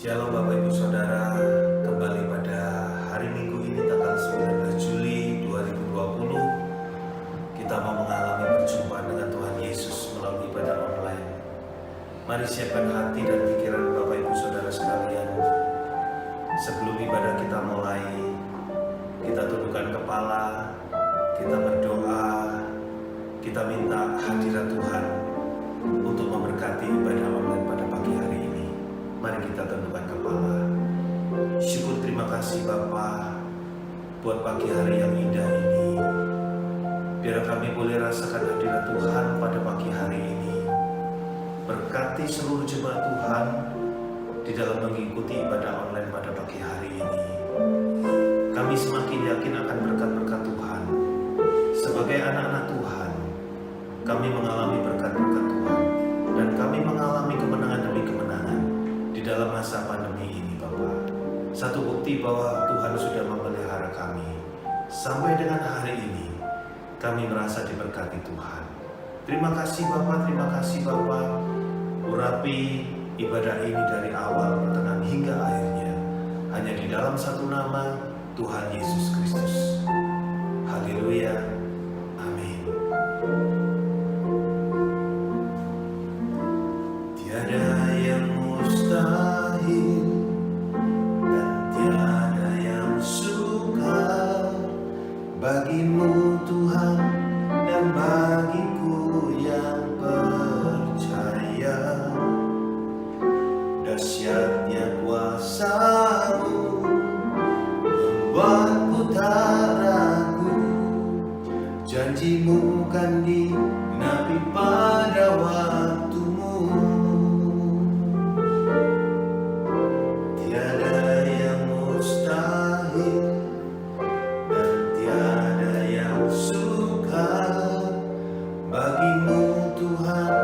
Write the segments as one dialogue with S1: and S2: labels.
S1: Shalom Bapak Ibu Saudara, kembali pada hari Minggu ini tanggal 19 Juli 2020 kita mau mengalami perjumpaan dengan Tuhan Yesus melalui ibadah online. Mari siapkan hati dan pikiran Bapak Ibu Saudara sekalian. Sebelum ibadah kita mulai, kita tundukkan kepala, kita berdoa, kita minta hadirat Tuhan untuk memberkati ibadah online pada pagi hari ini. Mari kita tundukkan kepala. Syukur terima kasih Bapa buat pagi hari yang indah ini. Biar kami boleh rasakan hadirat Tuhan pada pagi hari ini. Berkati seluruh jemaat Tuhan di dalam mengikuti ibadah online pada pagi hari ini. Kami semakin yakin akan berkat-berkat Tuhan. Sebagai anak-anak Tuhan, kami mengalami berkat-berkat Tuhan. Dan kami mengalami kemenangan demi kemenangan di dalam masa pandemi ini, Bapak. Satu bukti bahwa Tuhan sudah memelihara kami. Sampai dengan hari ini, kami merasa diberkati Tuhan. Terima kasih Bapak, terima kasih Bapak. Urapi ibadah ini dari awal, pertengahan hingga akhirnya. Hanya di dalam satu nama, Tuhan Yesus Kristus. Haleluya. Amin. Tiada yang mustahil dan tiada yang sukar bagimu Tuhan dan bagiku yang percaya. Dahsyatnya kuasa-Mu membuatku tak ragu. Janji-Mu kan digenapi pada waktu-Mu. Tiada yang mustahil dan tiada yang sukar bagimu Tuhan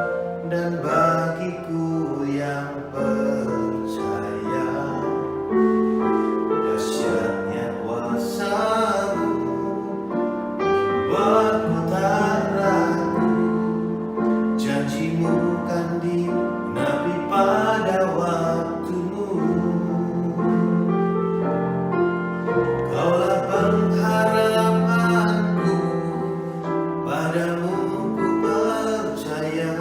S1: dan bagiku yang percaya. Dahsyatnya kuasa-Mu membuatku tak ragu. Janji-Mu kan digenapi pada waktu-Mu. Kaulah pengharapanku, padamu ku percaya.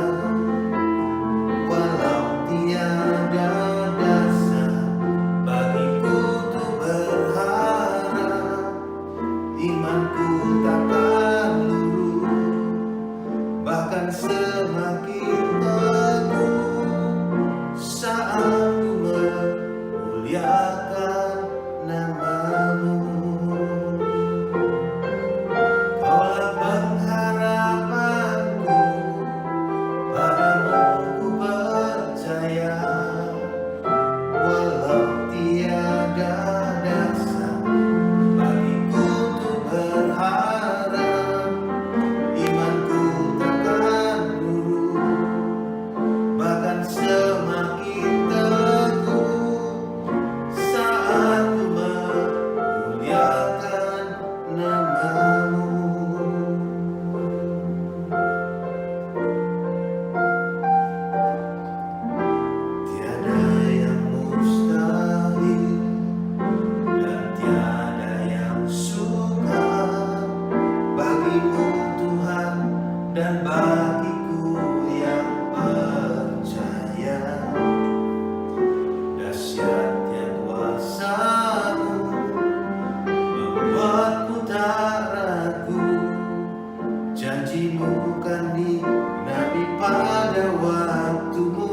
S1: Walau tiada dasar bagiku tuh berharap, imanku takkan luluh, bahkan semakin teguh saat ku memuliakan nama-Mu. Kaulah pengharapanku, padamu ku percaya. Walau tiada dasar bagiku tuh berharap, imanku takkan luluh, bahkan semakin teguh saat ku memuliakan nama-Mu. Tiada yang mustahil dan tiada yang sukar bagimu Tuhan dan bagiku yang percaya. Dahsyatnya kuasa-Mu membuatku tak ragu. Janji-Mu kan digenapi pada waktu-Mu.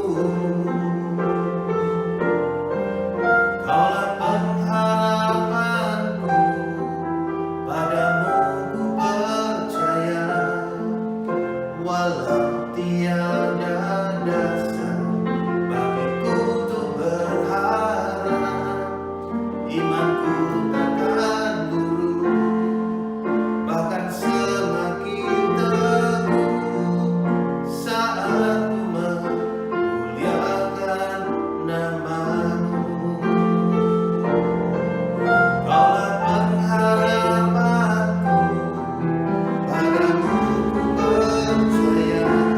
S1: Kaulah pengharapanku, padamu ku percaya. Walau tiada dasar bagiku tuh berharap, imanku takkan luluh, bahkan semakin teguh saat ku memuliakan nama-Mu. Kaulah pengharapanku, padamu ku percaya.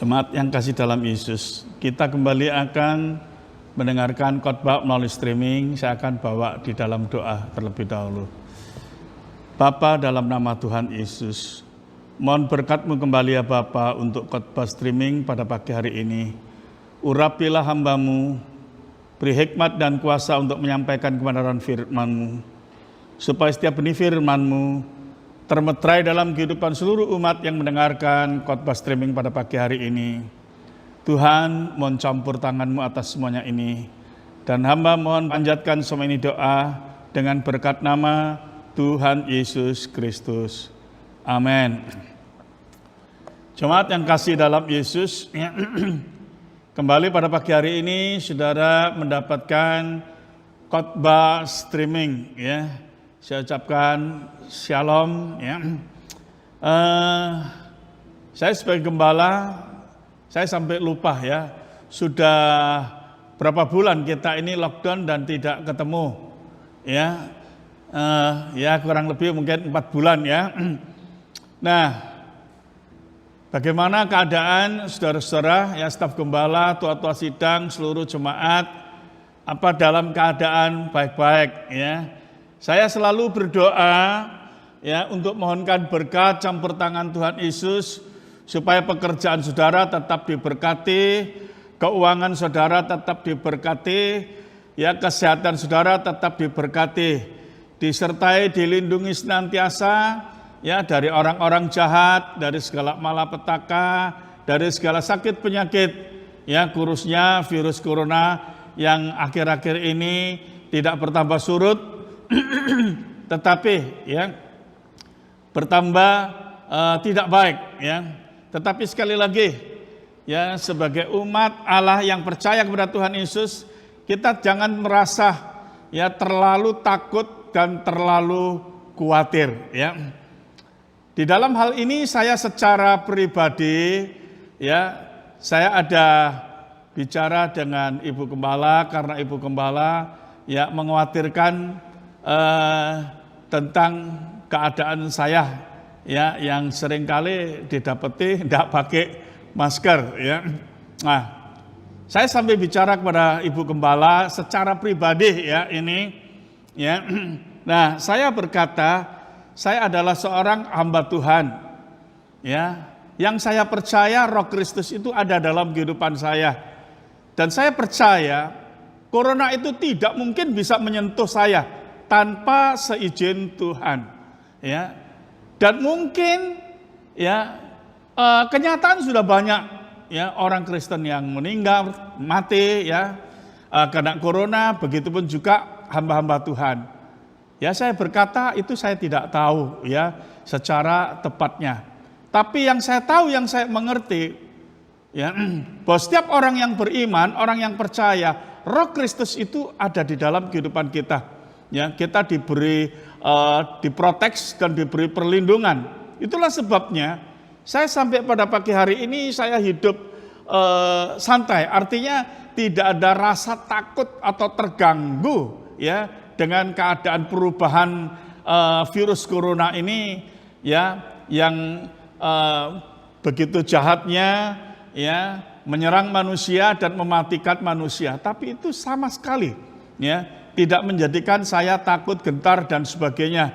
S2: Jemaat yang kasih dalam Yesus, kita kembali akan mendengarkan khotbah melalui streaming. Saya akan bawa di dalam doa terlebih dahulu. Bapa, dalam nama Tuhan Yesus, mohon berkat-Mu kembali ya Bapa untuk khotbah streaming pada pagi hari ini. Urapilah hamba-Mu, beri hikmat dan kuasa untuk menyampaikan kebenaran firman-Mu, supaya setiap benih firman-Mu termeterai dalam kehidupan seluruh umat yang mendengarkan khotbah streaming pada pagi hari ini. Tuhan, mohon campur tangan-Mu atas semuanya ini. Dan hamba mohon panjatkan semua ini doa dengan berkat nama Tuhan Yesus Kristus. Amin. Jemaat yang kasih dalam Yesus, kembali pada pagi hari ini saudara mendapatkan khotbah streaming ya. Saya ucapkan shalom ya. Saya sebagai gembala, saya sampai lupa ya. Sudah berapa bulan kita ini lockdown dan tidak ketemu ya. Ya kurang lebih mungkin 4 bulan ya. Nah, bagaimana keadaan saudara-saudara ya, staf gembala, tua-tua sidang, seluruh jemaat, apa dalam keadaan baik-baik ya. Saya selalu berdoa ya untuk mohonkan berkat campur tangan Tuhan Yesus supaya pekerjaan saudara tetap diberkati, keuangan saudara tetap diberkati, ya kesehatan saudara tetap diberkati, disertai dilindungi senantiasa ya dari orang-orang jahat, dari segala malapetaka, dari segala sakit penyakit ya, khususnya virus corona yang akhir-akhir ini tidak bertambah surut tetapi ya bertambah tidak baik ya. Tetapi sekali lagi ya, sebagai umat Allah yang percaya kepada Tuhan Yesus, kita jangan merasa ya terlalu takut dan terlalu khawatir ya. Di dalam hal ini saya secara pribadi ya, saya ada bicara dengan Ibu Gembala karena Ibu Gembala ya mengkhawatirkan tentang keadaan saya ya, yang seringkali didapati tidak pakai masker ya. Nah, saya sampai bicara kepada Ibu Gembala secara pribadi ya ini ya. Nah, saya berkata, saya adalah seorang hamba Tuhan ya, yang saya percaya Roh Kristus itu ada dalam kehidupan saya. Dan saya percaya corona itu tidak mungkin bisa menyentuh saya tanpa seizin Tuhan, ya. Dan mungkin, ya, kenyataan sudah banyak, ya, orang Kristen yang meninggal, mati, ya, kena corona. Begitupun juga hamba-hamba Tuhan. Ya, saya berkata itu saya tidak tahu, ya, secara tepatnya. Tapi yang saya tahu, yang saya mengerti, ya, bahwa setiap orang yang beriman, orang yang percaya, Roh Kristus itu ada di dalam kehidupan kita. Ya, kita diberi diprotek dan diberi perlindungan. Itulah sebabnya saya sampai pada pagi hari ini saya hidup santai. Artinya tidak ada rasa takut atau terganggu ya dengan keadaan perubahan virus corona ini ya, yang begitu jahatnya ya menyerang manusia dan mematikan manusia. Tapi itu sama sekali ya tidak menjadikan saya takut, gentar dan sebagainya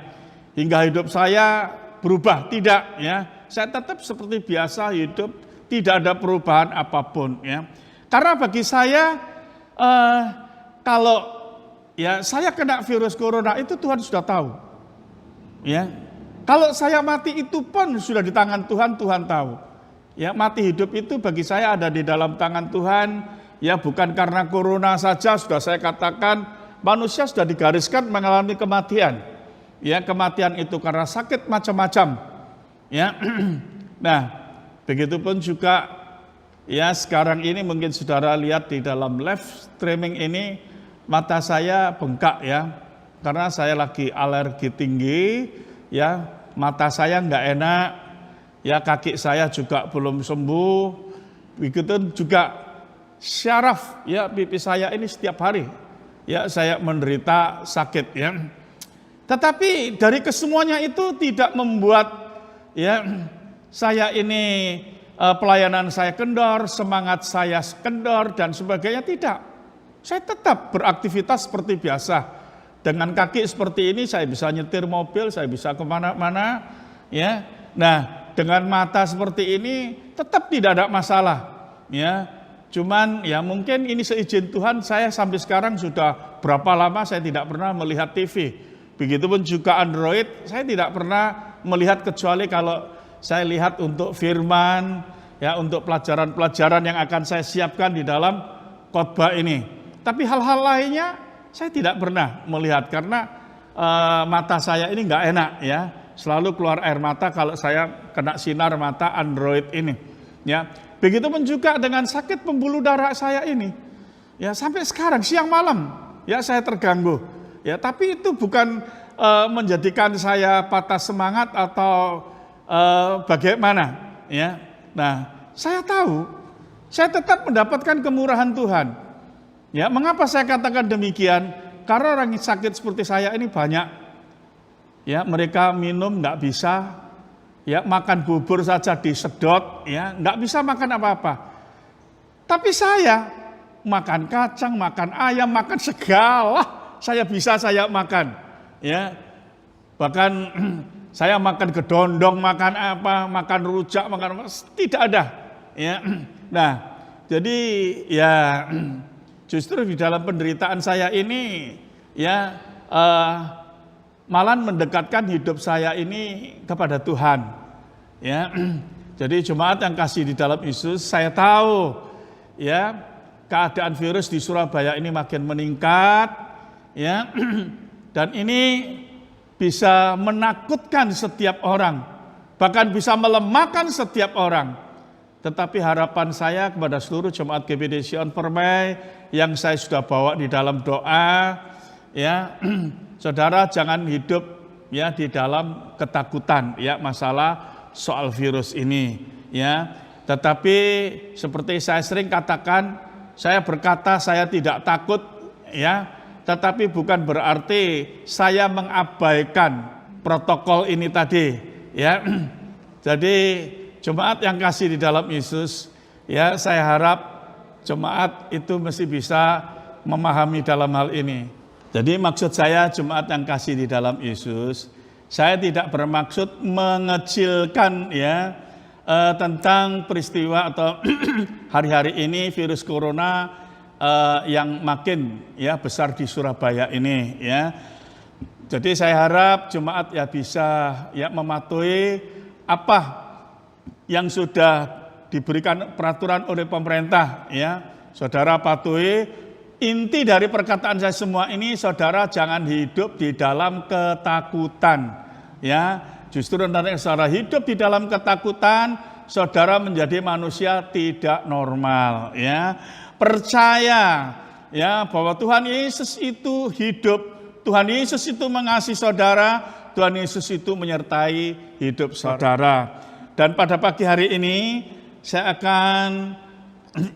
S2: hingga hidup saya berubah, tidak ya. Saya tetap seperti biasa hidup, tidak ada perubahan apapun ya. Karena bagi saya kalau ya saya kena virus corona itu Tuhan sudah tahu. Ya. Kalau saya mati itu pun sudah di tangan Tuhan, Tuhan tahu. Ya, mati hidup itu bagi saya ada di dalam tangan Tuhan. Ya, bukan karena corona saja sudah saya katakan manusia sudah digariskan mengalami kematian. Ya, kematian itu karena sakit macam-macam. Ya. Nah, begitupun juga ya sekarang ini mungkin saudara lihat di dalam live streaming ini mata saya bengkak ya. Karena saya lagi alergi tinggi, ya, mata saya enggak enak. Ya, kaki saya juga belum sembuh. Begitu juga syaraf ya, pipi saya ini setiap hari ya saya menderita sakit ya. Tetapi dari kesemuanya itu tidak membuat ya saya ini pelayanan saya kendor, semangat saya kendor dan sebagainya, tidak. Saya tetap beraktivitas seperti biasa. Dengan kaki seperti ini saya bisa nyetir mobil, saya bisa kemana-mana, ya. Nah, dengan mata seperti ini tetap tidak ada masalah, ya. Cuman ya mungkin ini seizin Tuhan, saya sampai sekarang sudah berapa lama saya tidak pernah melihat TV. Begitupun juga Android, saya tidak pernah melihat kecuali kalau saya lihat untuk firman, ya, untuk pelajaran-pelajaran yang akan saya siapkan di dalam khotbah ini. Tapi hal-hal lainnya saya tidak pernah melihat karena mata saya ini nggak enak, ya. Selalu keluar air mata kalau saya kena sinar mata Android ini, ya. Begitupun juga dengan sakit pembuluh darah saya ini, ya, sampai sekarang siang malam, ya, saya terganggu, ya. Tapi itu bukan menjadikan saya patah semangat atau bagaimana, ya. Nah, saya tahu, saya tetap mendapatkan kemurahan Tuhan. Ya, mengapa saya katakan demikian? Karena orang yang sakit seperti saya ini banyak. Ya, mereka minum nggak bisa, ya, makan bubur saja disedot, ya, nggak bisa makan apa-apa. Tapi saya makan kacang, makan ayam, makan segala, saya bisa saya makan, ya. Bahkan saya makan gedondong, makan apa, makan rujak, makan apa, tidak ada, ya. Nah, jadi ya justru di dalam penderitaan saya ini, ya, malah mendekatkan hidup saya ini kepada Tuhan, ya. Jadi jemaat yang kasih di dalam Yesus, saya tahu, ya, keadaan virus di Surabaya ini makin meningkat, ya, dan ini bisa menakutkan setiap orang, bahkan bisa melemahkan setiap orang. Tetapi harapan saya kepada seluruh jemaat GBD Sion Permai yang saya sudah bawa di dalam doa, ya, saudara jangan hidup, ya, di dalam ketakutan, ya, masalah soal virus ini, ya. Tetapi seperti saya sering katakan, saya berkata saya tidak takut, ya. Tetapi bukan berarti saya mengabaikan protokol ini tadi, ya. Jadi jemaat yang kasih di dalam Yesus, ya, saya harap jemaat itu mesti bisa memahami dalam hal ini. Jadi maksud saya jemaat yang kasih di dalam Yesus, saya tidak bermaksud mengecilkan, ya, tentang peristiwa atau hari-hari ini virus corona yang makin, ya, besar di Surabaya ini, ya. Jadi saya harap jemaat ya bisa, ya, mematuhi apa yang sudah diberikan peraturan oleh pemerintah, ya. Saudara patuhi. Inti dari perkataan saya semua ini, saudara jangan hidup di dalam ketakutan, ya. Justru nanti saudara hidup di dalam ketakutan, saudara menjadi manusia tidak normal, ya. Percaya, ya, bahwa Tuhan Yesus itu hidup, Tuhan Yesus itu mengasihi saudara, Tuhan Yesus itu menyertai hidup saudara. Dan pada pagi hari ini saya akan,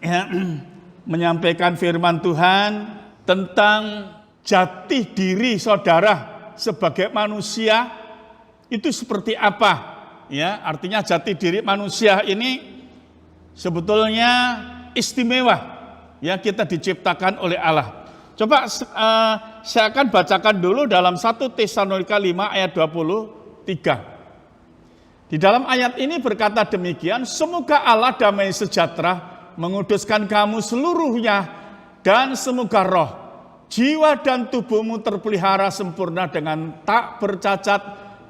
S2: ya, menyampaikan firman Tuhan tentang jati diri saudara sebagai manusia itu seperti apa, ya. Artinya jati diri manusia ini sebetulnya istimewa, ya, kita diciptakan oleh Allah. Coba saya akan bacakan dulu dalam 1 Tesalonika 5 ayat 23. Di dalam ayat ini berkata demikian, semoga Allah damai sejahtera menguduskan kamu seluruhnya, dan semoga roh, jiwa dan tubuhmu terpelihara sempurna dengan tak bercacat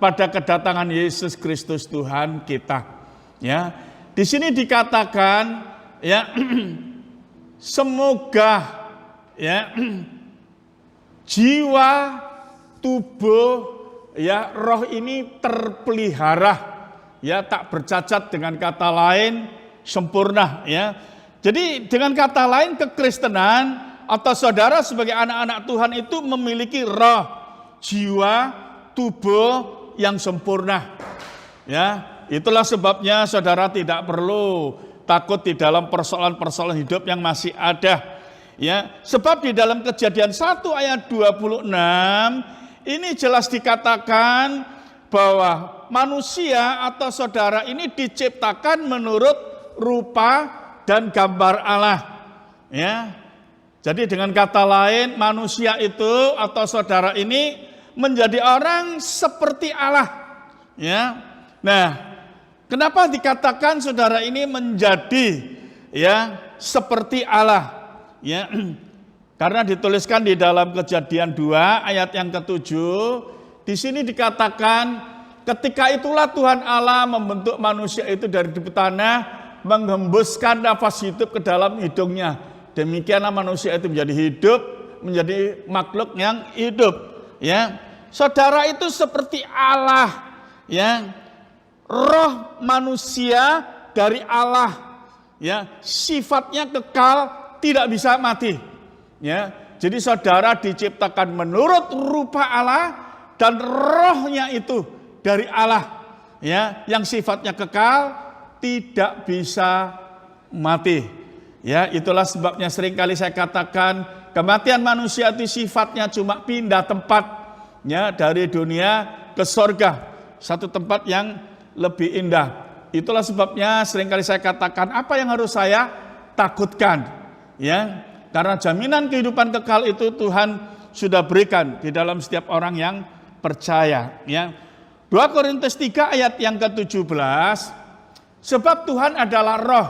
S2: pada kedatangan Yesus Kristus Tuhan kita. Ya, di sini dikatakan, ya, semoga, ya, jiwa, tubuh, ya, roh ini terpelihara, ya, tak bercacat, dengan kata lain sempurna, ya. Jadi dengan kata lain kekristenan atau saudara sebagai anak-anak Tuhan itu memiliki roh, jiwa, tubuh yang sempurna. Ya, itulah sebabnya saudara tidak perlu takut di dalam persoalan-persoalan hidup yang masih ada. Ya, sebab di dalam Kejadian 1 ayat 26 ini jelas dikatakan bahwa manusia atau saudara ini diciptakan menurut rupa dan gambar Allah. Ya. Jadi dengan kata lain, manusia itu atau saudara ini menjadi orang seperti Allah. Ya. Nah, kenapa dikatakan saudara ini menjadi ya seperti Allah? Ya. Karena dituliskan di dalam Kejadian 2 ayat yang ke-7, di sini dikatakan ketika itulah Tuhan Allah membentuk manusia itu dari debu tanah, menghembuskan nafas hidup ke dalam hidungnya. Demikianlah manusia itu menjadi hidup, menjadi makhluk yang hidup. Ya, saudara itu seperti Allah. Ya, roh manusia dari Allah. Ya, sifatnya kekal, tidak bisa mati. Ya, jadi saudara diciptakan menurut rupa Allah dan rohnya itu dari Allah. Ya, yang sifatnya kekal, tidak bisa mati. Ya, itulah sebabnya seringkali saya katakan kematian manusia itu sifatnya cuma pindah tempat ya dari dunia ke sorga, satu tempat yang lebih indah. Itulah sebabnya seringkali saya katakan apa yang harus saya takutkan, ya, karena jaminan kehidupan kekal itu Tuhan sudah berikan di dalam setiap orang yang percaya. Ya, 2 Korintus 3 ayat yang ke-17, sebab Tuhan adalah roh,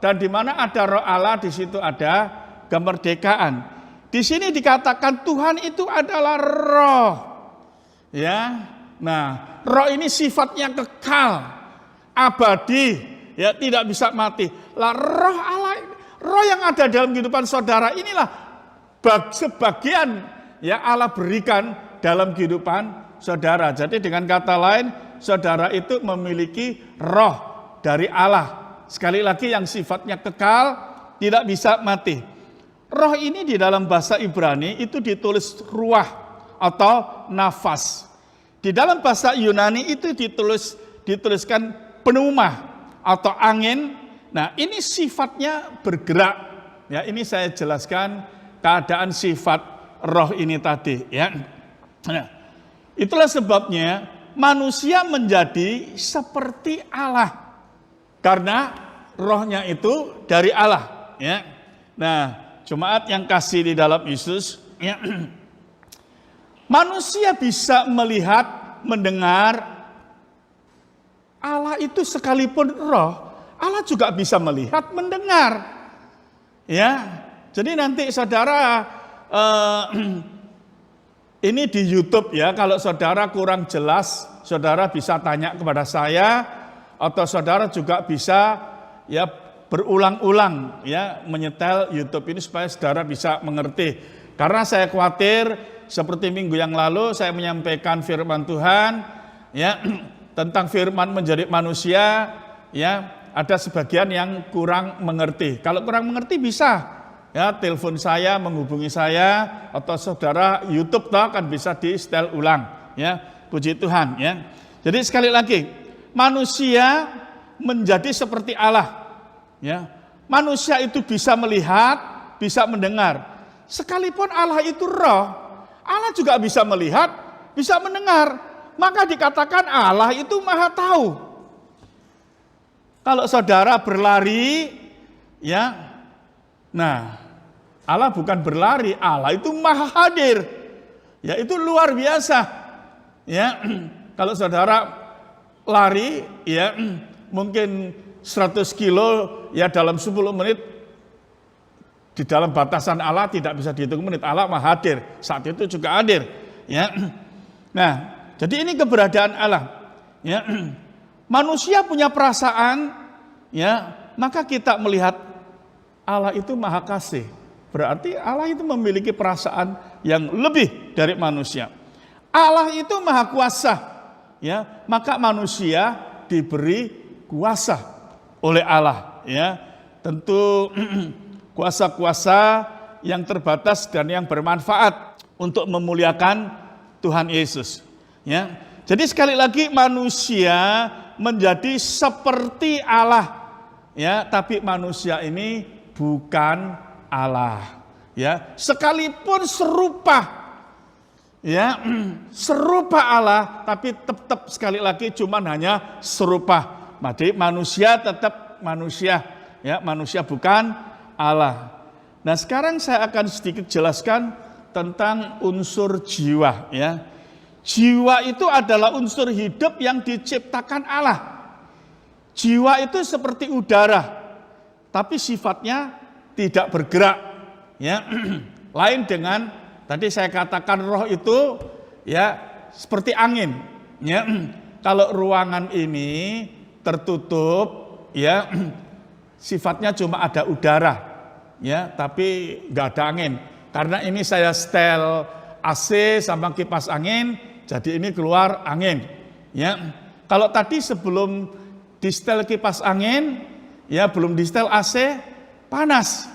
S2: dan di mana ada roh Allah, di situ ada kemerdekaan. Di sini dikatakan Tuhan itu adalah roh. Ya. Nah, roh ini sifatnya kekal, abadi, ya, tidak bisa mati. Lah roh Allah, roh yang ada dalam kehidupan saudara inilah sebagian yang Allah berikan dalam kehidupan saudara. Jadi dengan kata lain, saudara itu memiliki roh dari Allah. Sekali lagi yang sifatnya kekal, tidak bisa mati. Roh ini di dalam bahasa Ibrani itu ditulis ruah atau nafas. Di dalam bahasa Yunani itu dituliskan pneuma atau angin. Nah, ini sifatnya bergerak. Ya, ini saya jelaskan keadaan sifat roh ini tadi. Ya, nah, itulah sebabnya manusia menjadi seperti Allah. Karena rohnya itu dari Allah, ya. Nah, jemaat yang kasih di dalam Yesus, ya. Manusia bisa melihat, mendengar. Allah itu sekalipun roh, Allah juga bisa melihat, mendengar. Ya. Jadi nanti saudara ini di YouTube ya, kalau saudara kurang jelas, saudara bisa tanya kepada saya. Atau saudara juga bisa ya berulang-ulang ya menyetel YouTube ini supaya saudara bisa mengerti. Karena saya khawatir seperti minggu yang lalu saya menyampaikan firman Tuhan ya tentang firman menjadi manusia, ya ada sebagian yang kurang mengerti. Kalau kurang mengerti bisa ya telepon saya, menghubungi saya, atau saudara YouTube kan bisa di setel ulang ya. Puji Tuhan ya. Jadi sekali lagi, manusia menjadi seperti Allah. Ya, manusia itu bisa melihat, bisa mendengar. Sekalipun Allah itu roh, Allah juga bisa melihat, bisa mendengar. Maka dikatakan Allah itu maha tahu. Kalau saudara berlari, ya, nah, Allah bukan berlari, Allah itu maha hadir. Ya, itu luar biasa. Ya, kalau saudara lari ya mungkin 100 kilo ya dalam 10 menit di dalam batasan Allah tidak bisa dihitung menit. Allah maha hadir, saat itu juga hadir ya. Nah, jadi ini keberadaan Allah ya. Manusia punya perasaan ya, maka kita melihat Allah itu maha kasih. Berarti Allah itu memiliki perasaan yang lebih dari manusia. Allah itu maha kuasa. Ya, maka manusia diberi kuasa oleh Allah, ya. Tentu kuasa-kuasa yang terbatas dan yang bermanfaat untuk memuliakan Tuhan Yesus, ya. Jadi sekali lagi manusia menjadi seperti Allah, ya, tapi manusia ini bukan Allah, ya. Sekalipun serupa, ya, serupa Allah, tapi tetap sekali lagi cuman hanya serupa. Jadi manusia tetap manusia, ya, manusia bukan Allah. Nah, sekarang saya akan sedikit jelaskan tentang unsur jiwa, ya. Jiwa itu adalah unsur hidup yang diciptakan Allah. Jiwa itu seperti udara, tapi sifatnya tidak bergerak, ya. Lain dengan tadi saya katakan roh itu, ya, seperti angin, ya. Kalau ruangan ini tertutup, ya, sifatnya cuma ada udara, ya, tapi nggak ada angin. Karena ini saya setel AC sama kipas angin, jadi ini keluar angin, ya. Kalau tadi sebelum di setel kipas angin, ya, belum di setel AC, panas,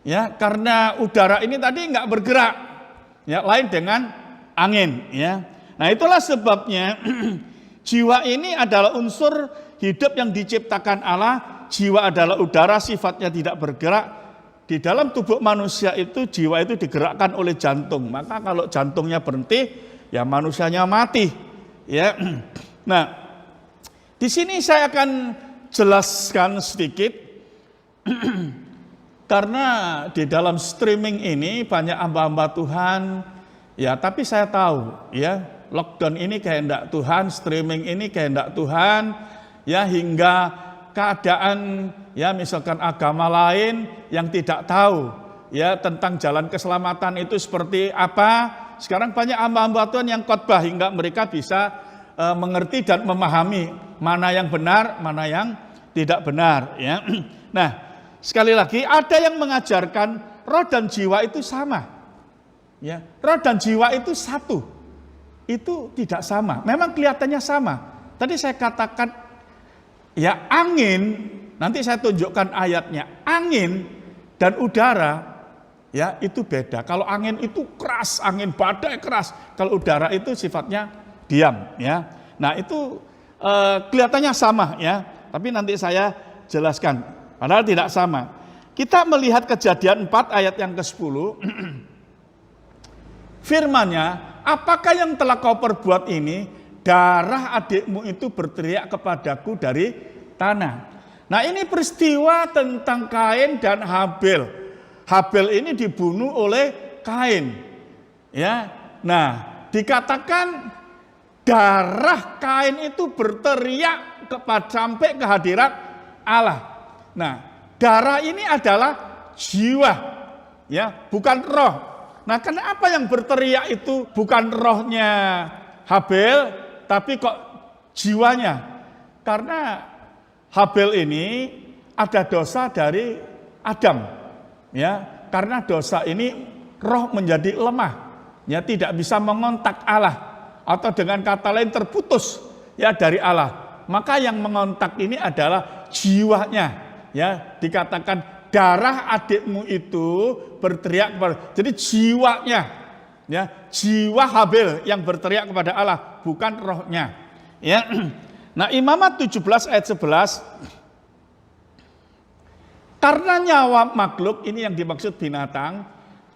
S2: ya, karena udara ini tadi nggak bergerak, ya, lain dengan angin, ya. Nah, itulah sebabnya jiwa ini adalah unsur hidup yang diciptakan Allah. Jiwa adalah udara, sifatnya tidak bergerak. Di dalam tubuh manusia itu jiwa itu digerakkan oleh jantung. Maka kalau jantungnya berhenti, ya manusianya mati, ya. Nah, di sini saya akan jelaskan sedikit karena di dalam streaming ini banyak hamba-hamba Tuhan, ya, tapi saya tahu, ya, lockdown ini kehendak Tuhan, streaming ini kehendak Tuhan, ya, hingga keadaan, ya, misalkan agama lain yang tidak tahu, ya, tentang jalan keselamatan itu seperti apa. Sekarang banyak hamba-hamba Tuhan yang khotbah hingga mereka bisa mengerti dan memahami mana yang benar, mana yang tidak benar, ya. Nah, sekali lagi ada yang mengajarkan roh dan jiwa itu sama, ya, roh dan jiwa itu satu. Itu tidak sama. Memang kelihatannya sama. Tadi saya katakan, ya, angin, nanti saya tunjukkan ayatnya. Angin dan udara, ya, itu beda. Kalau angin itu keras, angin badai keras. Kalau udara itu sifatnya diam, ya. Nah, itu kelihatannya sama, ya. Tapi nanti saya jelaskan. Padahal tidak sama. Kita melihat Kejadian 4 ayat yang ke-10. Firman-Nya, apakah yang telah kau perbuat ini? Darah adikmu itu berteriak kepadaku dari tanah. Nah, ini peristiwa tentang Kain dan Habel. Habel ini dibunuh oleh Kain, ya. Nah, dikatakan darah Kain itu berteriak sampai ke hadirat Allah. Nah, darah ini adalah jiwa, ya, bukan roh. Nah, kenapa yang berteriak itu bukan rohnya Habel, tapi kok jiwanya? Karena Habel ini ada dosa dari Adam, ya. Karena dosa ini roh menjadi lemah, ya, tidak bisa mengontak Allah, atau dengan kata lain terputus, ya, dari Allah. Maka yang mengontak ini adalah jiwanya, ya. Dikatakan darah adikmu itu berteriak kepada, jadi jiwanya, ya, jiwa Habel yang berteriak kepada Allah, bukan rohnya, ya. Nah, Imamat 17 ayat 11, karena nyawa makhluk ini yang dimaksud binatang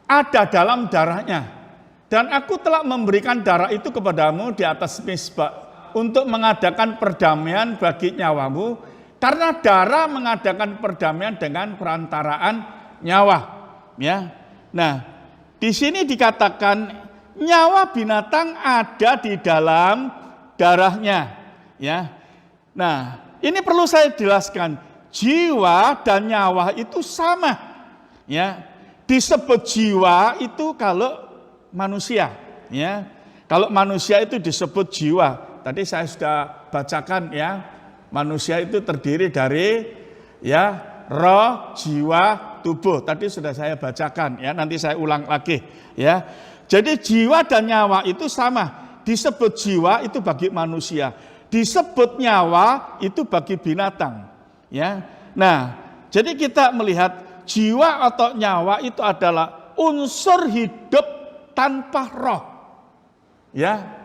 S2: ada dalam darahnya, dan aku telah memberikan darah itu kepadamu di atas misbah untuk mengadakan perdamaian bagi nyawamu, karena darah mengadakan perdamaian dengan perantaraan nyawa, ya. Nah, di sini dikatakan nyawa binatang ada di dalam darahnya, ya. Nah, ini perlu saya jelaskan, jiwa dan nyawa itu sama, ya. Disebut jiwa itu kalau manusia, ya. Kalau manusia itu disebut jiwa. Tadi saya sudah bacakan, ya. Manusia itu terdiri dari, ya, roh, jiwa, tubuh. Tadi sudah saya bacakan, ya. Nanti saya ulang lagi, ya. Jadi jiwa dan nyawa itu sama. Disebut jiwa itu bagi manusia, disebut nyawa itu bagi binatang, ya. Nah, jadi kita melihat jiwa atau nyawa itu adalah unsur hidup tanpa roh, ya.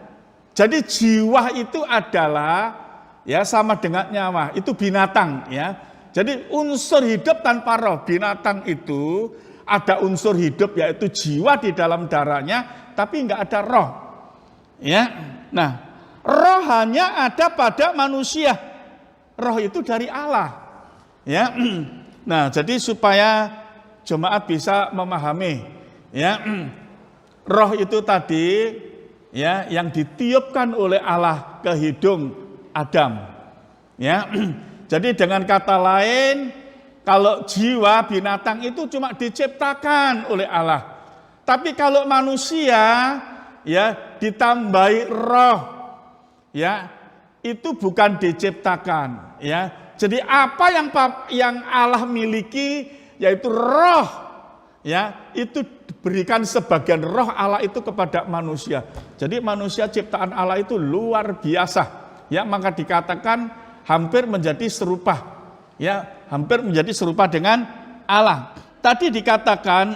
S2: Jadi jiwa itu adalah, ya, sama dengan nyawa, itu binatang, ya. Jadi unsur hidup tanpa roh, binatang itu ada unsur hidup yaitu jiwa di dalam darahnya, tapi enggak ada roh, ya. Nah, roh hanya ada pada manusia. Roh itu dari Allah, Ya. Nah, jadi supaya jemaat bisa memahami, ya, roh itu tadi, ya, yang ditiupkan oleh Allah ke hidung Adam. Ya. Jadi dengan kata lain, kalau jiwa binatang itu cuma diciptakan oleh Allah. Tapi kalau manusia, ya, ditambahi roh, ya, itu bukan diciptakan, ya. Jadi apa yang Allah miliki, yaitu roh, ya, itu diberikan sebagian roh Allah itu kepada manusia. Jadi manusia ciptaan Allah itu luar biasa, ya, maka dikatakan hampir menjadi serupa, ya, hampir menjadi serupa dengan Allah. Tadi dikatakan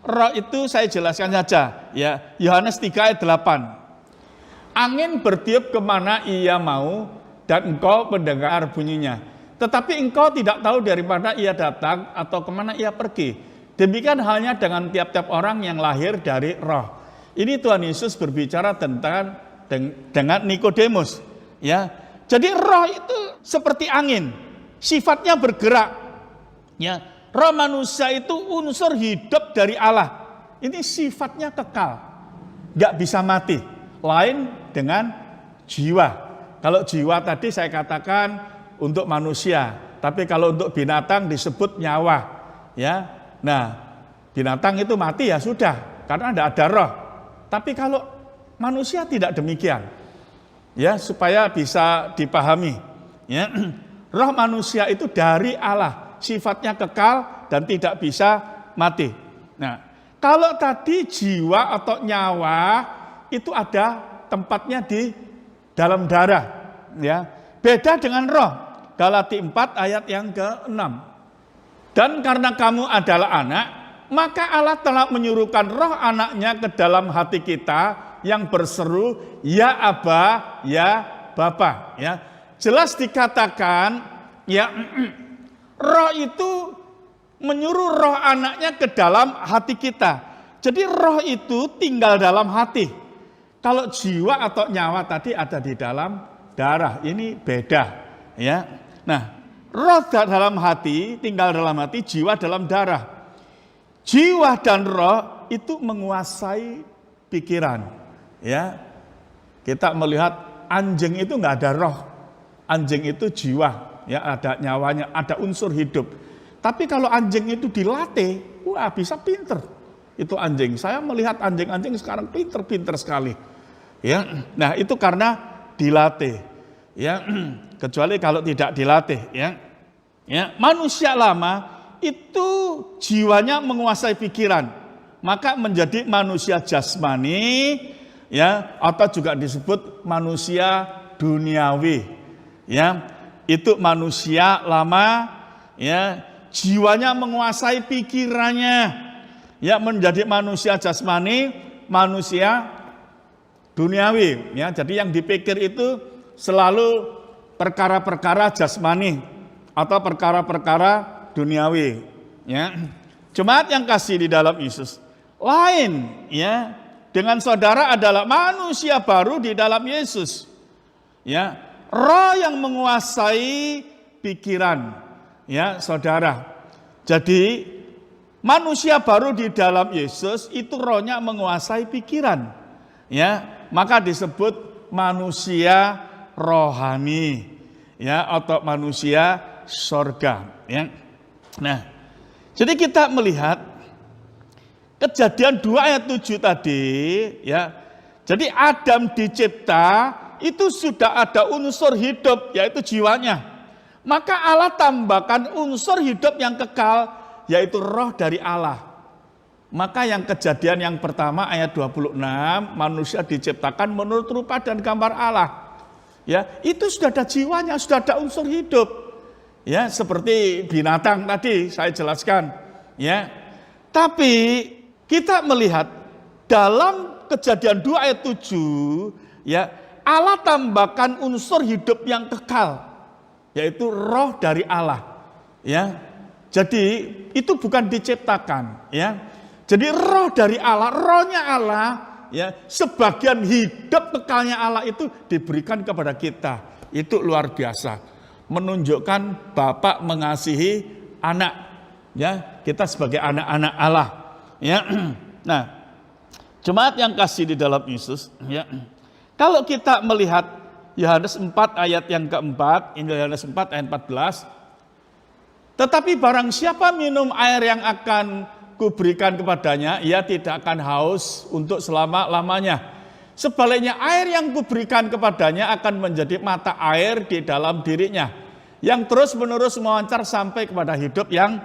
S2: roh itu saya jelaskan saja, ya, Yohanes 3 ayat 8. Angin bertiup kemana ia mau dan engkau mendengar bunyinya. Tetapi engkau tidak tahu dari mana ia datang atau kemana ia pergi. Demikian halnya dengan tiap-tiap orang yang lahir dari roh. Ini Tuhan Yesus berbicara dengan Nikodemus. Ya, jadi roh itu seperti angin, sifatnya bergerak. Ya, roh manusia itu unsur hidup dari Allah. Ini sifatnya kekal, nggak bisa mati. Lain dengan jiwa. Kalau jiwa tadi saya katakan untuk manusia, tapi kalau untuk binatang disebut nyawa, ya. Nah, binatang itu mati ya sudah, karena tidak ada roh. Tapi kalau manusia tidak demikian, ya, supaya bisa dipahami, ya. Roh manusia itu dari Allah, sifatnya kekal dan tidak bisa mati. Nah, kalau tadi jiwa atau nyawa itu ada tempatnya di dalam darah, ya. Beda dengan roh. Galatia 4 ayat yang ke-6. Dan karena kamu adalah anak, maka Allah telah menyuruhkan roh anaknya ke dalam hati kita yang berseru, ya Aba, ya Bapa. Ya. Jelas dikatakan, ya, roh itu menyuruh roh anaknya ke dalam hati kita. Jadi roh itu tinggal dalam hati. Kalau jiwa atau nyawa tadi ada di dalam darah, ini beda. Ya. Nah, roh dalam hati, tinggal dalam hati, jiwa dalam darah. Jiwa dan roh itu menguasai pikiran. Ya, kita melihat anjing itu nggak ada roh, anjing itu jiwa, ya, ada nyawanya, ada unsur hidup. Tapi kalau anjing itu dilatih, wah bisa pinter. Itu anjing. Saya melihat anjing-anjing sekarang pinter-pinter sekali. Ya, nah itu karena dilatih. Ya, kecuali kalau tidak dilatih, ya. Ya, manusia lama itu jiwanya menguasai pikiran, maka menjadi manusia jasmani, ya, atau juga disebut manusia duniawi. Ya, itu manusia lama, ya, jiwanya menguasai pikirannya, ya, menjadi manusia jasmani, manusia duniawi, ya. Jadi yang dipikir itu selalu perkara-perkara jasmani atau perkara-perkara duniawi, ya. Jemaat yang kasih di dalam Yesus, lain, ya, dengan saudara adalah manusia baru di dalam Yesus. Ya, roh yang menguasai pikiran, ya, saudara. Jadi manusia baru di dalam Yesus itu rohnya menguasai pikiran, ya, maka disebut manusia rohani, ya, atau manusia sorga, ya. Nah, jadi kita melihat Kejadian 2 ayat 7 tadi, ya. Jadi Adam dicipta itu sudah ada unsur hidup, yaitu jiwanya. Maka Allah tambahkan unsur hidup yang kekal, yaitu roh dari Allah. Maka yang Kejadian yang pertama ayat 26, manusia diciptakan menurut rupa dan gambar Allah. Ya, itu sudah ada jiwanya, sudah ada unsur hidup. Ya, seperti binatang tadi saya jelaskan, ya. Tapi kita melihat dalam Kejadian 2 ayat 7, ya, Allah tambahkan unsur hidup yang kekal, yaitu roh dari Allah. Ya. Jadi itu bukan diciptakan, ya. Jadi roh dari Allah, rohnya Allah, ya, sebagian hidup kekalnya Allah itu diberikan kepada kita. Itu luar biasa. menunjukkan Bapa mengasihi anak. Ya, kita sebagai anak-anak Allah. Ya. Nah, jemaat yang kasih di dalam Yesus, ya. Kalau kita melihat Yohanes 4 ayat yang keempat, ini Yohanes 4 ayat 14. Tetapi barang siapa minum air yang akan kuberikan kepadanya, ia tidak akan haus untuk selama-lamanya. Sebaliknya air yang kuberikan kepadanya akan menjadi mata air di dalam dirinya, yang terus-menerus memancar sampai kepada hidup yang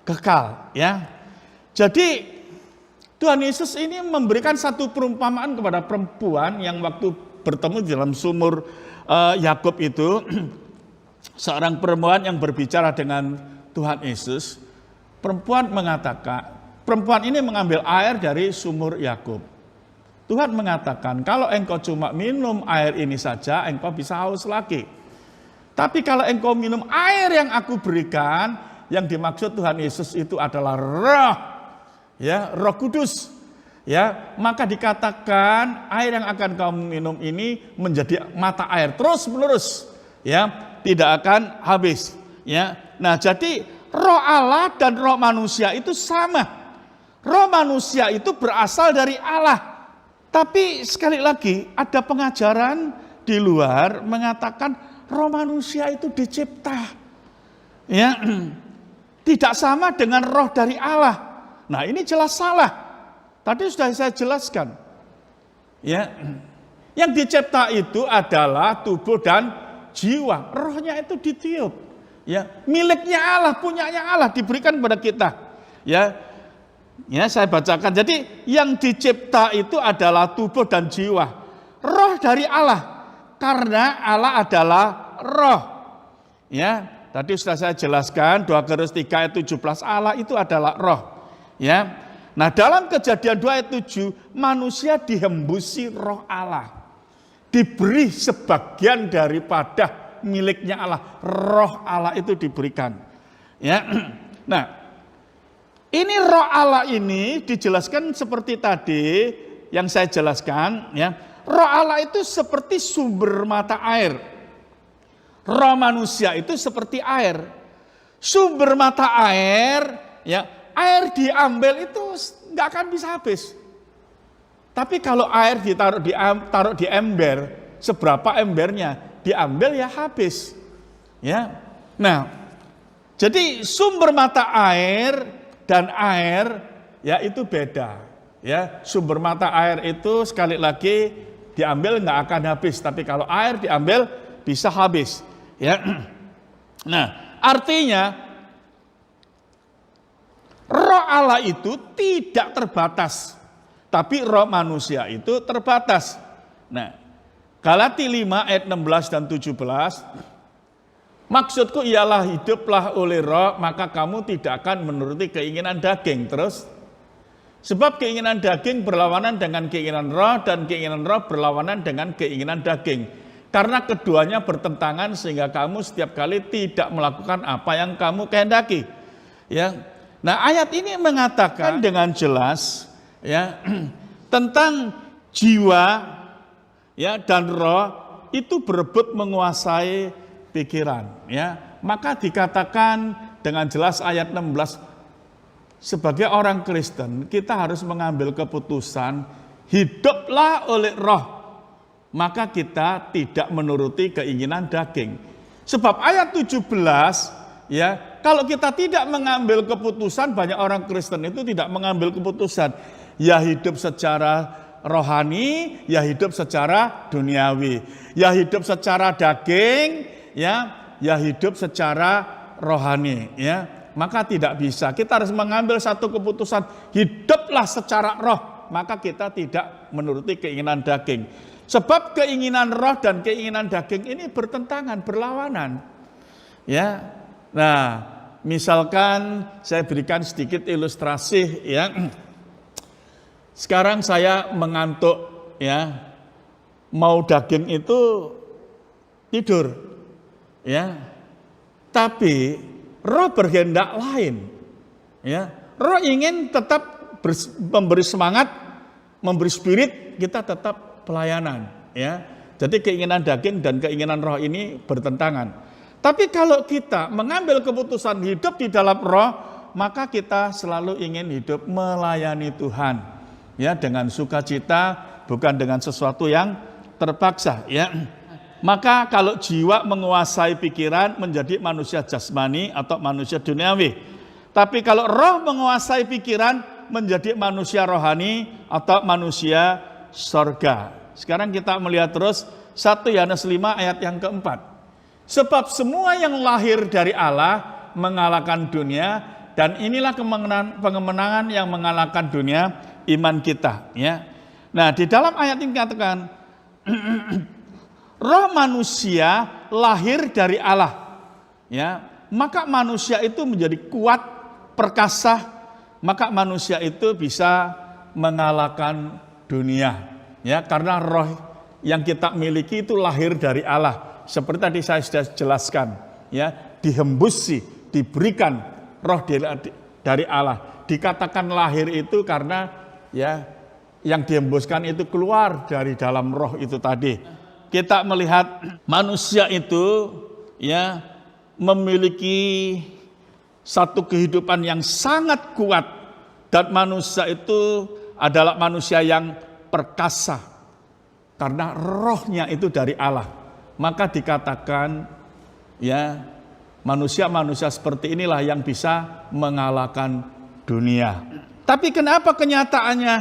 S2: kekal. Ya, jadi Tuhan Yesus ini memberikan satu perumpamaan kepada perempuan yang waktu bertemu di dalam sumur Yakub itu, seorang perempuan yang berbicara dengan Tuhan Yesus. Perempuan ini mengambil air dari sumur Yakub. Tuhan mengatakan, kalau engkau cuma minum air ini saja, engkau bisa haus lagi. Tapi kalau engkau minum air yang aku berikan, yang dimaksud Tuhan Yesus itu adalah Roh, ya, Roh Kudus. Ya, maka dikatakan air yang akan kamu minum ini menjadi mata air terus menerus, ya, tidak akan habis. Ya, nah jadi Roh Allah dan Roh manusia itu sama. Roh manusia itu berasal dari Allah. Tapi sekali lagi ada pengajaran di luar mengatakan roh manusia itu dicipta, ya, tidak sama dengan roh dari Allah. Nah ini jelas salah. Tadi sudah saya jelaskan, ya, yang dicipta itu adalah tubuh dan jiwa. Rohnya itu ditiup, ya, miliknya Allah, punyanya Allah, diberikan kepada kita, ya. Ya, saya bacakan. Jadi yang dicipta itu adalah tubuh dan jiwa. Roh dari Allah, karena Allah adalah roh. Ya, tadi sudah saya jelaskan 2 Korintus 3 ayat 17, Allah itu adalah roh. Ya. Nah, dalam Kejadian 2 ayat 7, manusia dihembusi roh Allah. Diberi sebagian daripada miliknya Allah. Roh Allah itu diberikan. Ya. Nah, ini roh Allah ini dijelaskan seperti tadi yang saya jelaskan, ya. Roh Allah itu seperti sumber mata air. Roh manusia itu seperti air. Sumber mata air, ya, air diambil itu nggak akan bisa habis. Tapi kalau air taruh di ember, seberapa embernya diambil ya habis. Ya. Nah, jadi sumber mata air dan air, ya, itu beda. Ya, sumber mata air itu sekali lagi diambil nggak akan habis, tapi kalau air diambil bisa habis. Ya, nah artinya roh Allah itu tidak terbatas, tapi roh manusia itu terbatas. Nah, Galatia 5 ayat 16 dan 17. Maksudku ialah hiduplah oleh roh, maka kamu tidak akan menuruti keinginan daging. Terus, sebab keinginan daging berlawanan dengan keinginan roh, dan keinginan roh berlawanan dengan keinginan daging. Karena keduanya bertentangan sehingga kamu setiap kali tidak melakukan apa yang kamu kehendaki. Ya. Nah, ayat ini mengatakan dengan jelas, ya, tentang jiwa, ya, dan roh itu berebut menguasai pikiran, ya. Maka dikatakan dengan jelas ayat 16, sebagai orang Kristen kita harus mengambil keputusan hiduplah oleh roh, maka kita tidak menuruti keinginan daging. Sebab ayat 17, ya, kalau kita tidak mengambil keputusan, banyak orang Kristen itu tidak mengambil keputusan, ya hidup secara rohani, ya hidup secara duniawi, ya hidup secara daging, ya hidup secara rohani, ya. Maka tidak bisa. Kita harus mengambil satu keputusan, hiduplah secara roh, maka kita tidak menuruti keinginan daging. Sebab keinginan roh dan keinginan daging ini bertentangan, berlawanan. Ya. Nah, misalkan saya berikan sedikit ilustrasi, ya. Sekarang saya mengantuk, ya. Mau daging itu tidur. Ya, tapi roh berkehendak lain. Ya, roh ingin tetap memberi semangat, memberi spirit, kita tetap pelayanan. Ya, jadi keinginan daging dan keinginan roh ini bertentangan. Tapi kalau kita mengambil keputusan hidup di dalam roh, maka kita selalu ingin hidup melayani Tuhan, ya, dengan sukacita, bukan dengan sesuatu yang terpaksa, ya. Maka kalau jiwa menguasai pikiran menjadi manusia jasmani atau manusia duniawi. Tapi kalau roh menguasai pikiran menjadi manusia rohani atau manusia sorga. Sekarang kita melihat terus 1 Yohanes 5 ayat yang keempat. Sebab semua yang lahir dari Allah mengalahkan dunia, dan inilah kemenangan yang mengalahkan dunia, iman kita, ya. Nah, di dalam ayat ini dikatakan roh manusia lahir dari Allah, ya. Maka manusia itu menjadi kuat, perkasa, maka manusia itu bisa mengalahkan dunia, ya, karena roh yang kita miliki itu lahir dari Allah. Seperti tadi saya sudah jelaskan, ya, dihembusi, diberikan roh dari Allah. Dikatakan lahir itu karena, ya, yang dihembuskan itu keluar dari dalam roh itu tadi. Kita melihat manusia itu, ya, memiliki satu kehidupan yang sangat kuat, dan manusia itu adalah manusia yang perkasa karena rohnya itu dari Allah. Maka dikatakan, ya, manusia-manusia seperti inilah yang bisa mengalahkan dunia. Tapi kenapa kenyataannya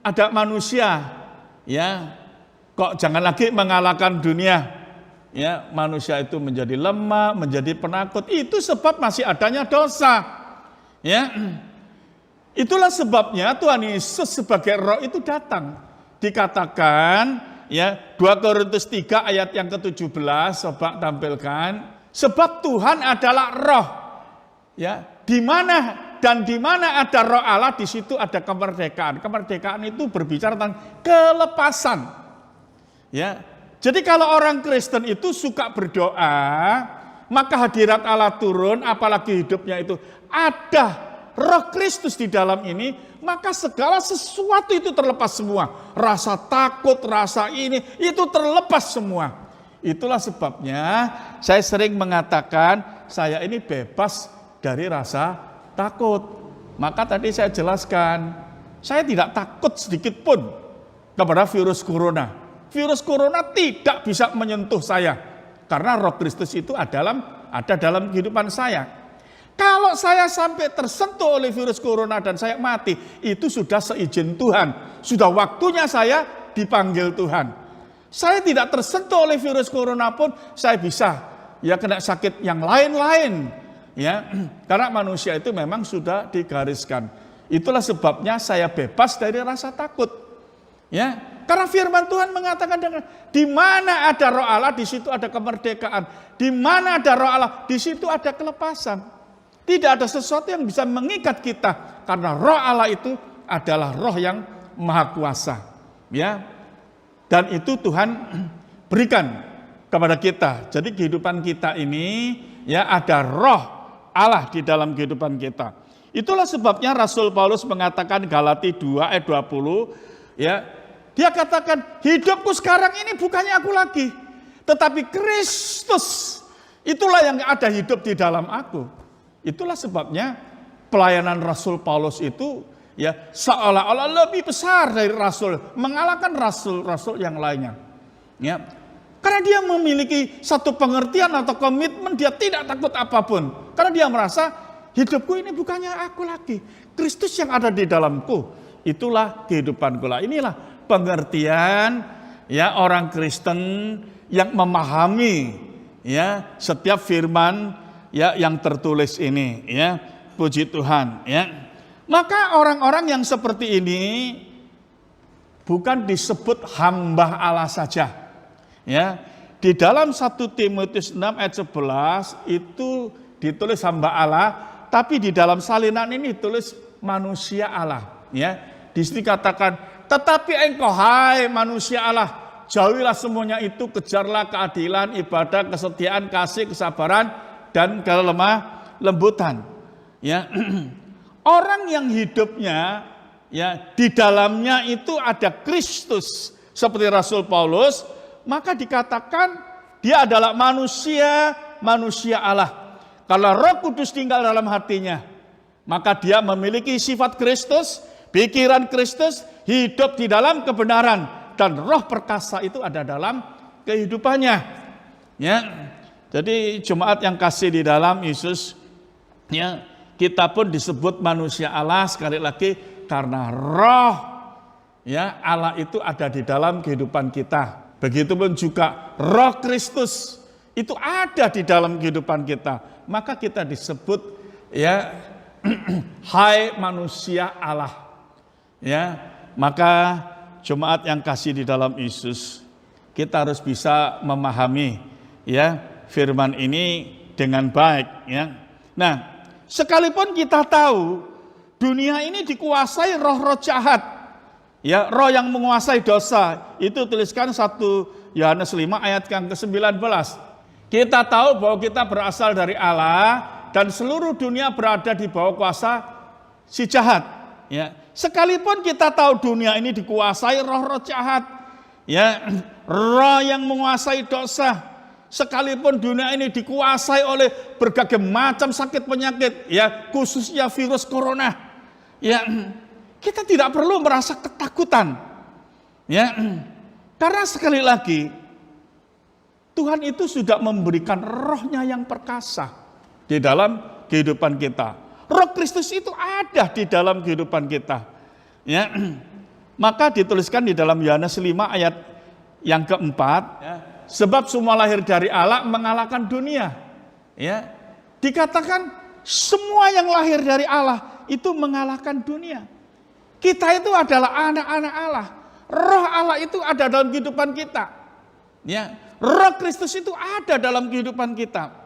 S2: ada manusia, ya, kok jangan lagi mengalahkan dunia, ya, manusia itu menjadi lemah, menjadi penakut? Itu sebab masih adanya dosa, ya. Itulah sebabnya Tuhan Yesus sebagai roh itu datang. Dikatakan, ya, 2 Korintus 3 ayat yang ke-17, coba tampilkan. Sebab Tuhan adalah roh, ya, di mana ada roh Allah, di situ ada kemerdekaan. Kemerdekaan itu berbicara tentang kelepasan, ya. Jadi kalau orang Kristen itu suka berdoa, maka hadirat Allah turun, apalagi hidupnya itu ada roh Kristus di dalam ini, maka segala sesuatu itu terlepas semua. Rasa takut, rasa ini, itu terlepas semua. Itulah sebabnya saya sering mengatakan, saya ini bebas dari rasa takut. Maka tadi saya jelaskan, saya tidak takut sedikit pun kepada virus corona. Virus corona tidak bisa menyentuh saya, karena roh Kristus itu ada dalam kehidupan saya. Kalau saya sampai tersentuh oleh virus corona dan saya mati, itu sudah seizin Tuhan. Sudah waktunya saya dipanggil Tuhan. Saya tidak tersentuh oleh virus corona pun, saya bisa, ya, kena sakit yang lain-lain, ya. Karena manusia itu memang sudah digariskan. Itulah sebabnya saya bebas dari rasa takut, ya. Karena firman Tuhan mengatakan, di mana ada roh Allah, di situ ada kemerdekaan. Di mana ada roh Allah, di situ ada kelepasan. Tidak ada sesuatu yang bisa mengikat kita, karena roh Allah itu adalah roh yang maha kuasa, ya. Dan itu Tuhan berikan kepada kita. Jadi kehidupan kita ini, ya, ada roh Allah di dalam kehidupan kita. Itulah sebabnya Rasul Paulus mengatakan Galati 2 ayat 20, ya, dia katakan, hidupku sekarang ini bukannya aku lagi, tetapi Kristus itulah yang ada hidup di dalam aku. Itulah sebabnya pelayanan Rasul Paulus itu, ya, seolah-olah lebih besar dari rasul, mengalahkan rasul-rasul yang lainnya, ya. Karena dia memiliki satu pengertian atau komitmen, dia tidak takut apapun. Karena dia merasa, hidupku ini bukannya aku lagi, Kristus yang ada di dalamku. Itulah kehidupanku lah. Inilah pengertian, ya, orang Kristen yang memahami, ya, setiap firman, ya, yang tertulis ini, ya, puji Tuhan, ya. Maka orang-orang yang seperti ini bukan disebut hamba Allah saja, ya. Di dalam 1 Timotius 6 ayat 11 itu ditulis hamba Allah, tapi di dalam salinan ini ditulis manusia Allah, ya. Di sini katakan, tetapi engkau hai manusia Allah, jauhilah semuanya itu, kejarlah keadilan, ibadah, kesetiaan, kasih, kesabaran, dan kelemah lembutan, ya. Orang yang hidupnya, ya, di dalamnya itu ada Kristus seperti Rasul Paulus, maka dikatakan dia adalah manusia manusia Allah. Kalau Roh Kudus tinggal dalam hatinya, maka dia memiliki sifat Kristus, pikiran Kristus, hidup di dalam kebenaran, dan roh perkasa itu ada dalam kehidupannya. Ya, jadi jemaat yang kasih di dalam Yesus, ya, kita pun disebut manusia Allah sekali lagi karena roh, ya, Allah itu ada di dalam kehidupan kita. Begitupun juga roh Kristus itu ada di dalam kehidupan kita. Maka kita disebut, ya, hai manusia Allah. Ya, maka jemaat yang kasih di dalam Yesus, kita harus bisa memahami, ya, firman ini dengan baik, ya. Nah, sekalipun kita tahu dunia ini dikuasai roh-roh jahat, ya, roh yang menguasai dosa, itu tuliskan 1 Yohanes 5 ayat yang ke-19. Kita tahu bahwa kita berasal dari Allah dan seluruh dunia berada di bawah kuasa si jahat. Ya, sekalipun kita tahu dunia ini dikuasai roh-roh jahat, ya, roh yang menguasai dosa, sekalipun dunia ini dikuasai oleh berbagai macam sakit penyakit, ya, khususnya virus corona, ya, kita tidak perlu merasa ketakutan, ya, karena sekali lagi Tuhan itu sudah memberikan rohnya yang perkasa di dalam kehidupan kita. Roh Kristus itu ada di dalam kehidupan kita. Ya. Maka dituliskan di dalam Yohanes 5 ayat yang keempat, ya, sebab semua lahir dari Allah mengalahkan dunia. Ya. Dikatakan semua yang lahir dari Allah itu mengalahkan dunia. Kita itu adalah anak-anak Allah. Roh Allah itu ada dalam kehidupan kita. Ya. Roh Kristus itu ada dalam kehidupan kita.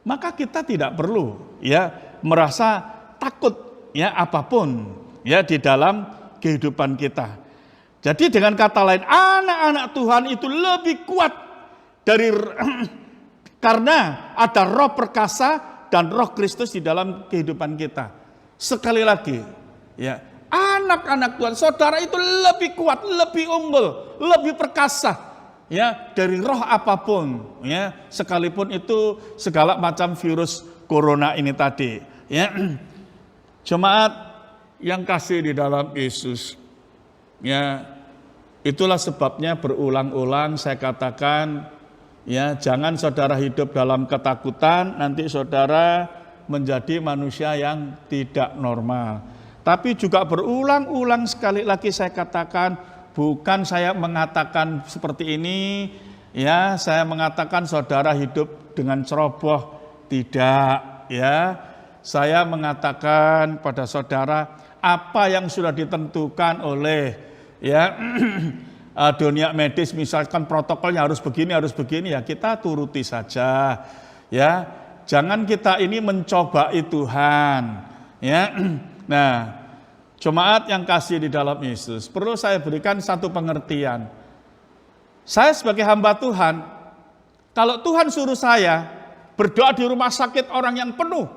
S2: Maka kita tidak perlu, ya, merasa takut, ya, apapun, ya, di dalam kehidupan kita. Jadi dengan kata lain, anak-anak Tuhan itu lebih kuat dari karena ada roh perkasa dan roh Kristus di dalam kehidupan kita. Sekali lagi, ya, anak-anak Tuhan, saudara itu lebih kuat, lebih unggul, lebih perkasa, ya, dari roh apapun, ya, sekalipun itu segala macam virus corona ini tadi, ya. Jemaat yang kasih di dalam Yesus, ya, itulah sebabnya berulang-ulang saya katakan, ya, jangan saudara hidup dalam ketakutan, nanti saudara menjadi manusia yang tidak normal. Tapi juga berulang-ulang sekali lagi saya katakan, bukan saya mengatakan seperti ini, ya, saya mengatakan saudara hidup dengan ceroboh, tidak, ya. Saya mengatakan pada saudara apa yang sudah ditentukan oleh, ya, dunia medis, misalkan protokolnya harus begini, ya, kita turuti saja, ya. Jangan kita ini mencobai Tuhan, ya. Nah, jemaat yang kasih di dalam Yesus, perlu saya berikan satu pengertian. Saya sebagai hamba Tuhan, kalau Tuhan suruh saya berdoa di rumah sakit orang yang penuh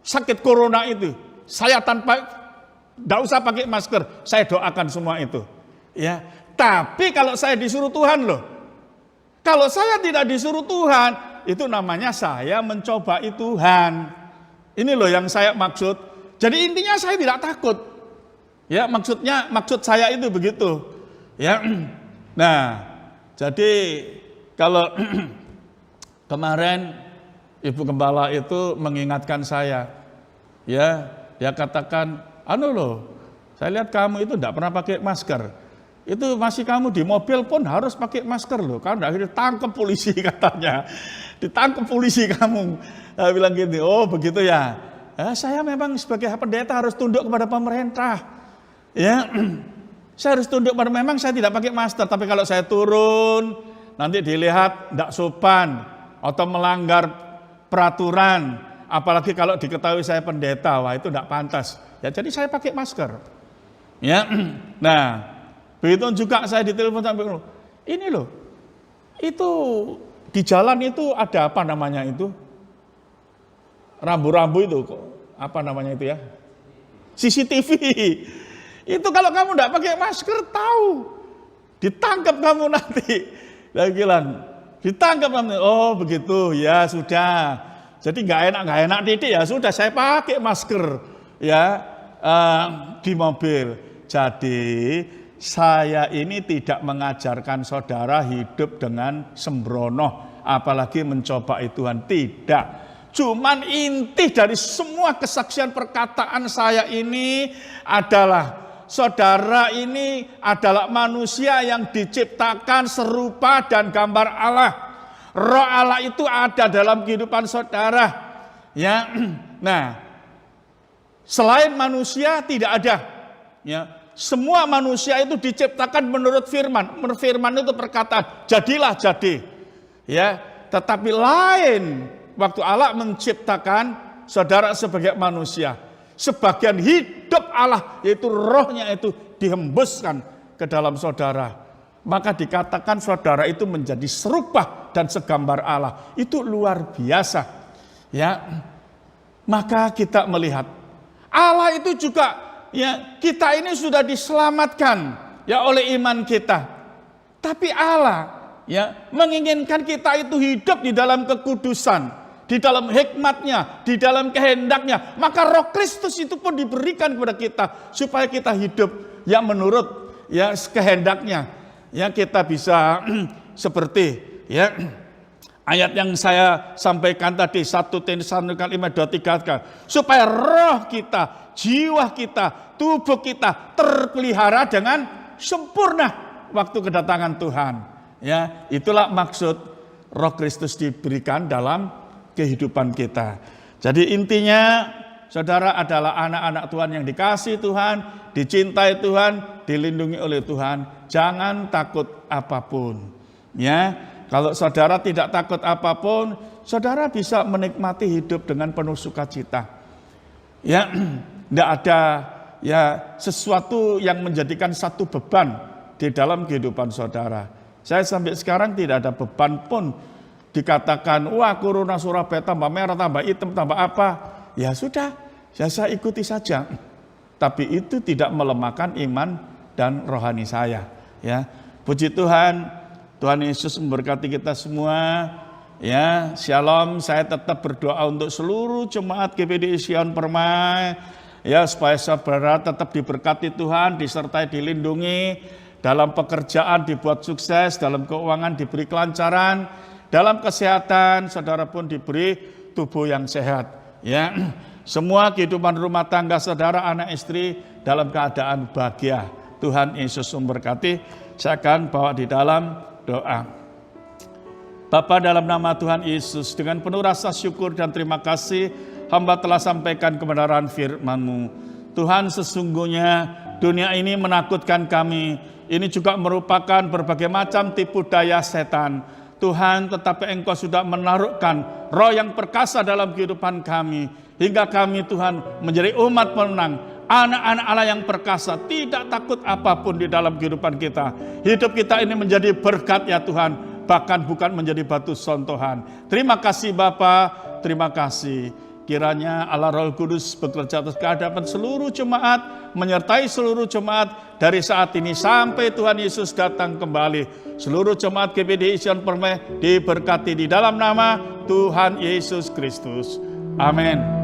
S2: sakit corona itu, saya tidak usah pakai masker, saya doakan semua itu. Ya, tapi kalau saya disuruh Tuhan loh, kalau saya tidak disuruh Tuhan, itu namanya saya mencobai Tuhan. Ini loh yang saya maksud. Jadi intinya saya tidak takut. Ya, maksud saya itu begitu. Ya. Nah, jadi kalau kemarin Ibu Gembala itu mengingatkan saya, ya, dia katakan, anu loh, saya lihat kamu itu tidak pernah pakai masker. Itu masih kamu di mobil pun harus pakai masker loh, karena akhirnya ditangkap polisi katanya. Ditangkap polisi kamu. Saya bilang gitu, oh begitu ya. Saya memang sebagai pendeta harus tunduk kepada pemerintah. Ya, saya harus tunduk pada, memang saya tidak pakai masker, tapi kalau saya turun nanti dilihat tidak sopan atau melanggar peraturan, apalagi kalau diketahui saya pendeta, wah itu tidak pantas. Ya, jadi saya pakai masker. Ya, nah, begitu juga saya ditelepon sampai ini loh, itu di jalan itu ada apa namanya itu, rambu-rambu itu, apa namanya itu ya, CCTV. Itu kalau kamu tidak pakai masker tahu, ditangkap kamu nanti. Dia bilang, Ditangkap, oh begitu, ya sudah. Jadi nggak enak titik, ya sudah saya pakai masker ya di mobil. Jadi saya ini tidak mengajarkan saudara hidup dengan sembrono, apalagi mencobai Tuhan, tidak. Cuman inti dari semua kesaksian perkataan saya ini adalah saudara ini adalah manusia yang diciptakan serupa dan gambar Allah. Roh Allah itu ada dalam kehidupan saudara. Ya, nah, selain manusia tidak ada. Ya, semua manusia itu diciptakan menurut firman. Firman itu perkataan, jadilah jadi. Ya, tetapi lain waktu Allah menciptakan saudara sebagai manusia. Sebagian hidup Allah, yaitu rohnya itu dihembuskan ke dalam saudara. Maka dikatakan saudara itu menjadi serupa dan segambar Allah. Itu luar biasa. Ya, maka kita melihat Allah itu juga, ya, kita ini sudah diselamatkan ya oleh iman kita. Tapi Allah ya menginginkan kita itu hidup di dalam kekudusan, di dalam hikmatnya, di dalam kehendaknya. Maka Roh Kristus itu pun diberikan kepada kita supaya kita hidup yang menurut ya kehendaknya. Ya, kita bisa seperti ya ayat yang saya sampaikan tadi, 1 Tesalonika 5:23, supaya roh kita, jiwa kita, tubuh kita terpelihara dengan sempurna waktu kedatangan Tuhan. Ya, itulah maksud Roh Kristus diberikan dalam kehidupan kita. Jadi intinya saudara adalah anak-anak Tuhan yang dikasihi Tuhan, dicintai Tuhan, dilindungi oleh Tuhan. Jangan takut apapun. Ya, kalau saudara tidak takut apapun, saudara bisa menikmati hidup dengan penuh sukacita. Ya, tidak ada ya sesuatu yang menjadikan satu beban di dalam kehidupan saudara. Saya sampai sekarang tidak ada beban pun dikatakan, wah corona Surabaya tambah merah, tambah hitam, tambah apa. Ya sudah, saya ikuti saja. Tapi itu tidak melemahkan iman dan rohani saya. Ya, puji Tuhan, Tuhan Yesus memberkati kita semua. Ya, shalom. Saya tetap berdoa untuk seluruh jemaat GPDI Sion Permai. Ya, supaya saudara tetap diberkati Tuhan, disertai, dilindungi. Dalam pekerjaan dibuat sukses, dalam keuangan diberi kelancaran, dalam kesehatan saudara pun diberi tubuh yang sehat. Ya, semua kehidupan rumah tangga saudara, anak istri dalam keadaan bahagia. Tuhan Yesus memberkati. Saya akan bawa di dalam doa. Bapa, dalam nama Tuhan Yesus, dengan penuh rasa syukur dan terima kasih, hamba telah sampaikan kebenaran firman-Mu. Tuhan, sesungguhnya dunia ini menakutkan kami. Ini juga merupakan berbagai macam tipu daya setan. Tuhan, tetapi Engkau sudah menaruhkan roh yang perkasa dalam kehidupan kami. Hingga kami, Tuhan, menjadi umat pemenang. Anak-anak Allah yang perkasa, tidak takut apapun di dalam kehidupan kita. Hidup kita ini menjadi berkat ya Tuhan, bahkan bukan menjadi batu sontohan. Terima kasih Bapa, terima kasih. Kiranya Allah Roh Kudus bekerja atas kehadapan seluruh jemaat, menyertai seluruh jemaat dari saat ini sampai Tuhan Yesus datang kembali. Seluruh jemaat GPDI Sion Permai diberkati di dalam nama Tuhan Yesus Kristus. Amin.